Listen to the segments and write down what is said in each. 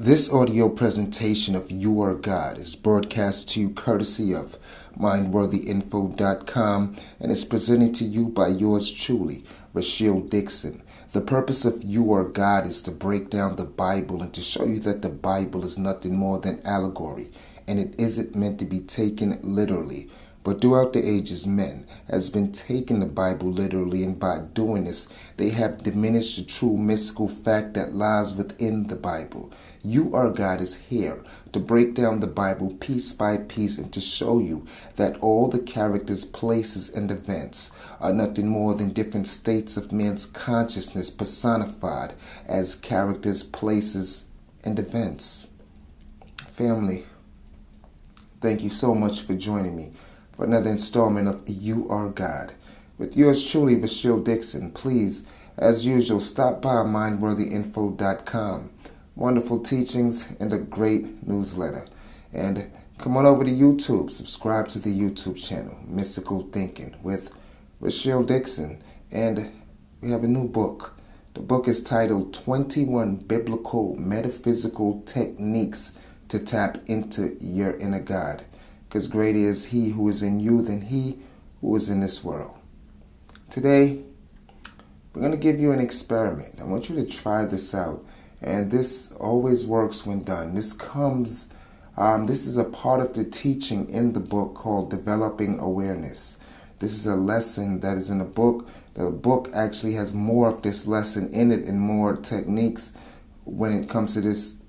This audio presentation of You Are God is broadcast to you courtesy of mindworthyinfo.com and is presented to you by yours truly, Rasheeal Dixon. The purpose of You Are God is to break down the Bible and to show you that the Bible is nothing more than allegory, and it isn't meant to be taken literally. But throughout the ages, men has been taking the Bible literally, and by doing this, they have diminished the true mystical fact that lies within the Bible. You Are God is here to break down the Bible piece by piece and to show you that all the characters, places, and events are nothing more than different states of man's consciousness personified as characters, places, and events. Family, thank you so much for joining me for another installment of You Are God. With yours truly, Rasheeal Dixon. Please, as usual, stop by mindworthyinfo.com. Wonderful teachings and a great newsletter. And come on over to YouTube. Subscribe to the YouTube channel, Mystical Thinking with Rasheeal Dixon. And we have a new book. The book is titled 21 Biblical Metaphysical Techniques to Tap into Your Inner God. Because greater is He who is in you than he who is in this world. Today, we're going to give you an experiment. I want you to try this out. And this always works when done. This is a part of the teaching in the book called Developing Awareness. This is a lesson that is in the book. The book actually has more of this lesson in it and more techniques when it comes to this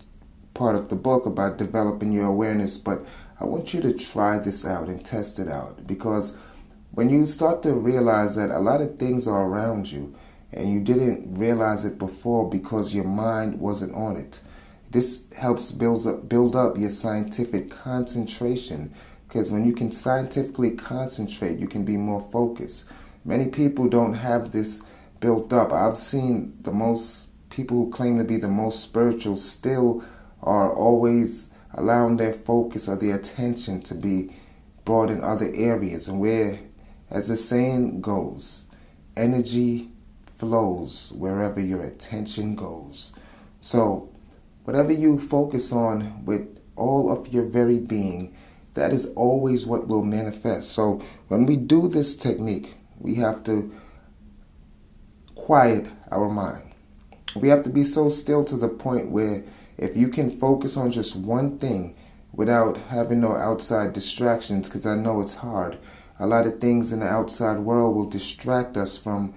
part of the book about developing your awareness. But I want you to try this out and test it out, because when you start to realize that a lot of things are around you and you didn't realize it before because your mind wasn't on it, this helps build up your scientific concentration, because when you can scientifically concentrate, you can be more focused. Many people don't have this built up. I've seen the most people who claim to be the most spiritual still are always allowing their focus or their attention to be brought in other areas. And where, as the saying goes, energy flows wherever your attention goes. So whatever you focus on with all of your very being, that is always what will manifest. So when we do this technique, we have to quiet our mind. We have to be so still to the point where if you can focus on just one thing without having no outside distractions, because I know it's hard. A lot of things in the outside world will distract us from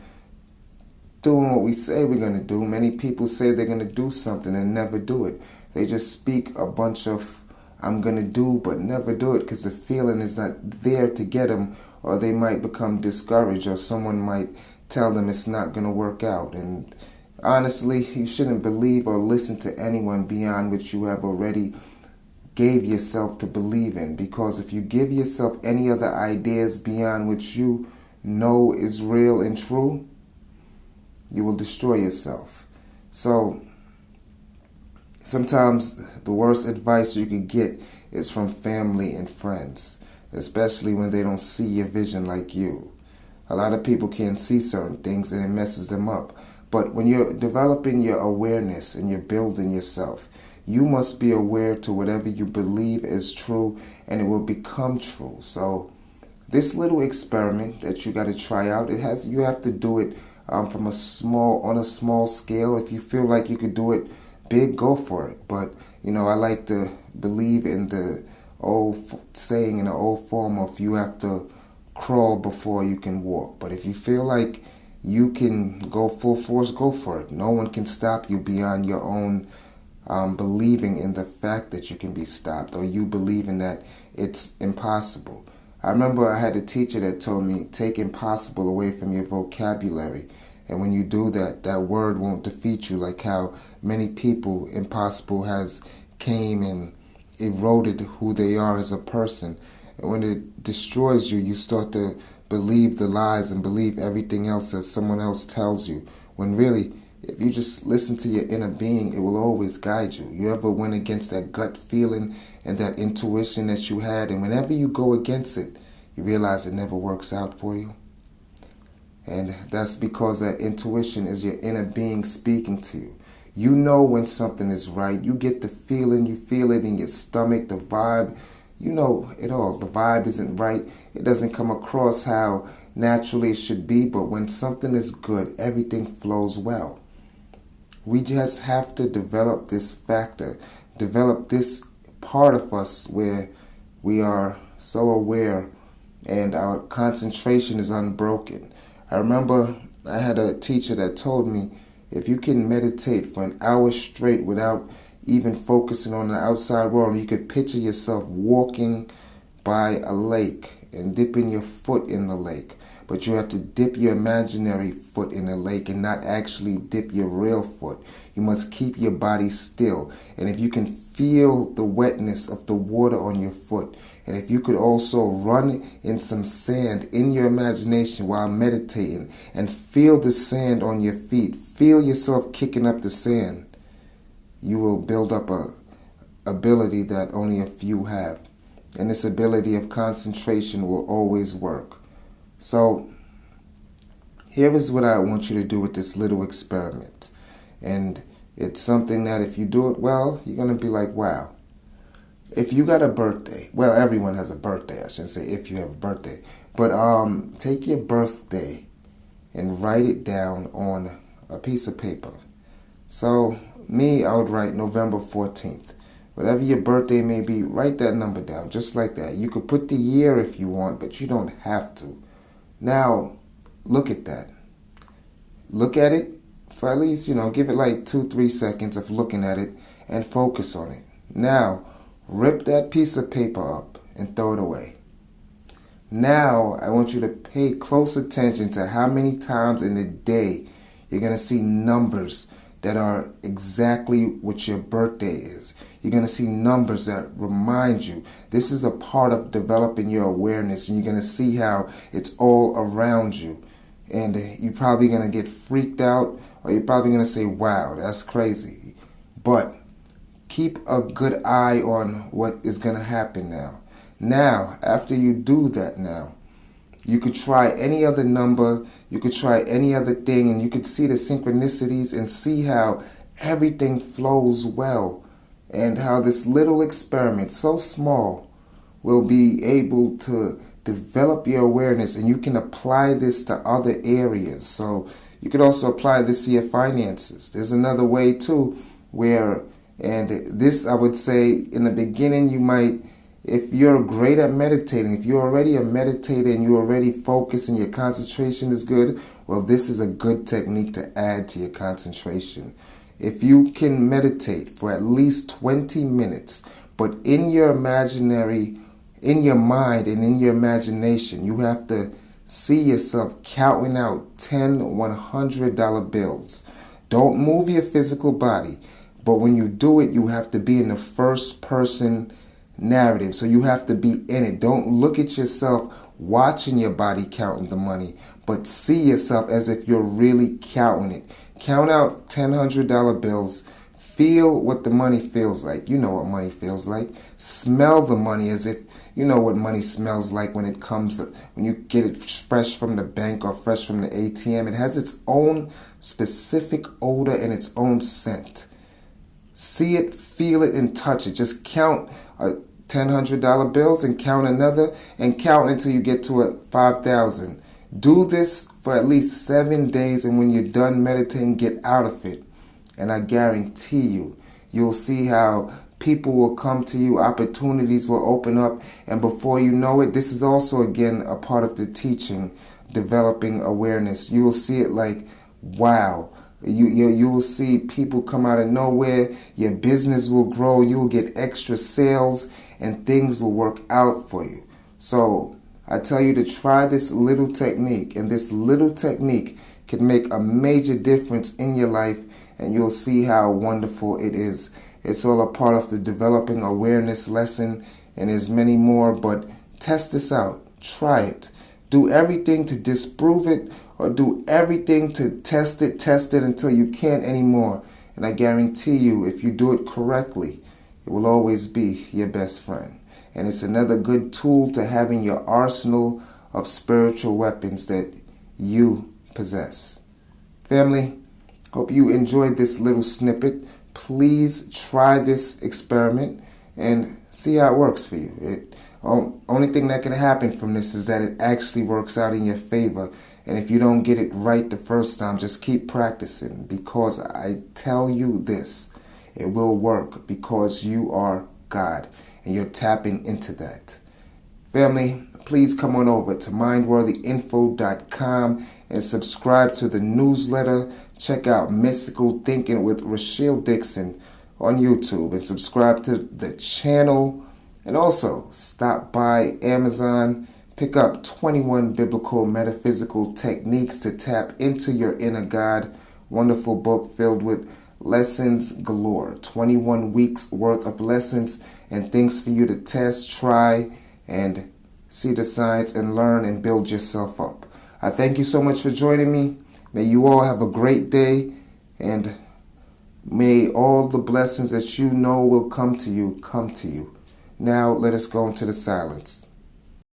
doing what we say we're going to do. Many people say they're going to do something and never do it. They just speak a bunch of I'm going to do but never do it because the feeling is not there to get them, or they might become discouraged, or someone might tell them it's not going to work out. And honestly, you shouldn't believe or listen to anyone beyond what you have already gave yourself to believe in, because if you give yourself any other ideas beyond what you know is real and true, you will destroy yourself. So sometimes the worst advice you could get is from family and friends, especially when they don't see your vision like you. A lot of people can't see certain things and it messes them up. But when you're developing your awareness and you're building yourself, you must be aware to whatever you believe is true, and it will become true. So this little experiment that you got to try out, you have to do it on a small scale. If you feel like you could do it big, go for it. But I like to believe in the old saying, in the old form of you have to crawl before you can walk. But if you feel like you can go full force, go for it. No one can stop you beyond your own believing in the fact that you can be stopped, or you believing that it's impossible. I remember I had a teacher that told me, take impossible away from your vocabulary. And when you do that, that word won't defeat you, like how many people, impossible has came and eroded who they are as a person. And when it destroys you, you start to believe the lies and believe everything else that someone else tells you. When really, if you just listen to your inner being, it will always guide you. You ever went against that gut feeling and that intuition that you had, and whenever you go against it, you realize it never works out for you? And that's because that intuition is your inner being speaking to you. You know when something is right. You get the feeling. You feel it in your stomach, the vibe. You know it all. The vibe isn't right. It doesn't come across how naturally it should be. But when something is good, everything flows well. We just have to develop this factor, develop this part of us where we are so aware and our concentration is unbroken. I remember I had a teacher that told me if you can meditate for an hour straight without even focusing on the outside world, you could picture yourself walking by a lake and dipping your foot in the lake. But you have to dip your imaginary foot in the lake and not actually dip your real foot. You must keep your body still. And if you can feel the wetness of the water on your foot, and if you could also run in some sand in your imagination while meditating and feel the sand on your feet, feel yourself kicking up the sand, you will build up a ability that only a few have. And this ability of concentration will always work. So here is what I want you to do with this little experiment. And it's something that if you do it well, you're going to be like, wow. If you got a birthday, well, everyone has a birthday. I shouldn't say if you have a birthday. But take your birthday and write it down on a piece of paper. So me, I would write November 14th. Whatever your birthday may be, write that number down just like that. You could put the year if you want, but you don't have to. Now, look at that. Look at it for at least, give it like 2-3 seconds of looking at it and focus on it. Now, rip that piece of paper up and throw it away. Now, I want you to pay close attention to how many times in the day you're going to see numbers that are exactly what your birthday is. You're going to see numbers that remind you. This is a part of developing your awareness, and you're going to see how it's all around you. And you're probably going to get freaked out, or you're probably going to say, wow, that's crazy. But keep a good eye on what is going to happen now. Now, after you do that now, you could try any other number, you could try any other thing, and you could see the synchronicities and see how everything flows well, and how this little experiment, so small, will be able to develop your awareness, and you can apply this to other areas. So you could also apply this to your finances. There's another way too, and this I would say in the beginning you might, if you're great at meditating, if you're already a meditator and you're already focused and your concentration is good, well, this is a good technique to add to your concentration. If you can meditate for at least 20 minutes, but in your mind and in your imagination, you have to see yourself counting out 10 $100 bills. Don't move your physical body, but when you do it, you have to be in the first person narrative. So you have to be in it. Don't look at yourself watching your body counting the money, but see yourself as if you're really counting it. Count out $100 bills. Feel what the money feels like. You know what money feels like. Smell the money as if you know what money smells like when you get it fresh from the bank or fresh from the ATM. It has its own specific odor and its own scent. See it, feel it, and touch it. Just count $100 bills and count another and count until you get to a 5,000. Do this for at least 7 days, and when you're done meditating, get out of it. And I guarantee you'll see how people will come to you, opportunities will open up, and before you know it, this is also again a part of the teaching, developing awareness. You will see it like, wow. You will see people come out of nowhere. Your business will grow. You will get extra sales, and things will work out for you. So I tell you to try this little technique, and this little technique can make a major difference in your life, and you'll see how wonderful it is. It's all a part of the developing awareness lesson, and there's many more, but test this out. Try it. Do everything to disprove it, or do everything to test it until you can't anymore. And I guarantee you, if you do it correctly, it will always be your best friend. And it's another good tool to have in your arsenal of spiritual weapons that you possess. Family, Hope you enjoyed this little snippet. Please try this experiment and see how it works for you. Only thing that can happen from this is that it actually works out in your favor. And if you don't get it right the first time, just keep practicing, because I tell you this, it will work because you are God and you're tapping into that. Family, please come on over to mindworthyinfo.com and subscribe to the newsletter. Check out Mystical Thinking with Rasheeal Dixon on YouTube and subscribe to the channel. And also stop by Amazon, pick up 21 Biblical Metaphysical Techniques to Tap into Your Inner God. Wonderful book filled with lessons galore. 21 weeks worth of lessons and things for you to test, try, and see the signs and learn and build yourself up. I thank you so much for joining me. May you all have a great day, and may all the blessings that you know will come to you, come to you. Now let us go into the silence.